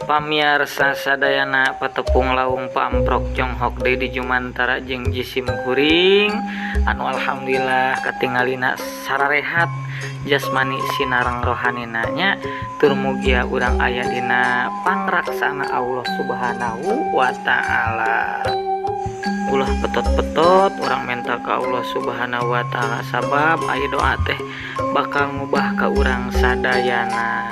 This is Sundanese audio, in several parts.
Pamiarsa sadayana patepung laung pamprok Jonghok Dedi Jumantara jeung jisim kuring anu alhamdulillah katingalina sararehat jasmani sinareng rohanina nya tur mugia urang aya dina pangraksana Allah Subhanahu wa taala. Ulah petot-petot urang minta ka Allah Subhanahu wa taala sabab aya doa teh bakal ngubah ka urang sadayana.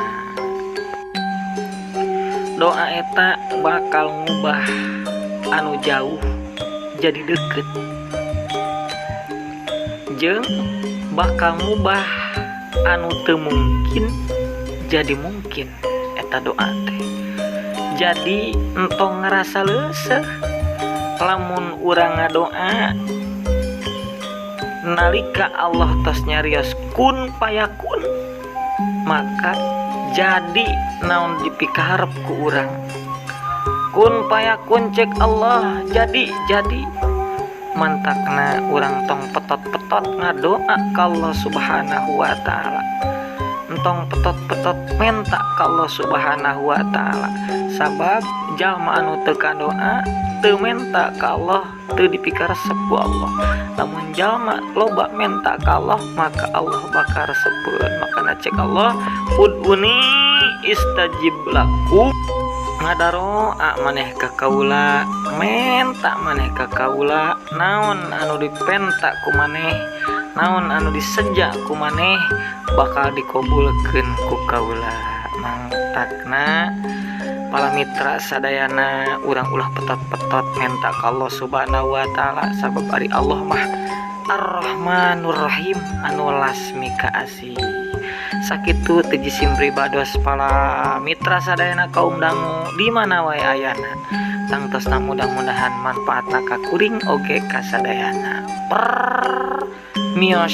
Doa eta bakal ngubah anu jauh jadi deket, jeung bakal ngubah anu teu mungkin jadi mungkin. Eta doa teh jadi entong ngerasa leuseuh lamun urang ngadoa nalika Allah tos nyarios kun payakun, maka jadi naon dipikaharep ku urang. Kun payakun cek Allah jadi mantakna urang tong petot-petot ngadoa ka Allah Subhanahu wa taala. Entong petot-petot menta ka Allah Subhanahu wa taala. Sabab jalma anu teu kadoa teu menta ka Allah teu dipikaresep ku Allah. Lamun jalma loba menta ka Allah maka Allah bakal resepkeun. Makana cek Allah ud'uni istajib lakum, ngadaroa maneh ka kaula, menta maneh ka kaula, naon anu dipenta ku maneh, naon anu diseja ku maneh bakal dikabulkeun ku kaula. Mangtakna para mitra sadayana urang ulah petot-petot menta ka Allah Subhanahu wa taala sabab ari Allah mah Ar-Rahmanur Rahim anu lasmi kaasih. Sakitu teu jisim pribados para mitra sadayana kaum dangu di mana wae ayana. Tangtosna mudah-mudahan manfaatna ka kuring oge ka sadayana. Mios.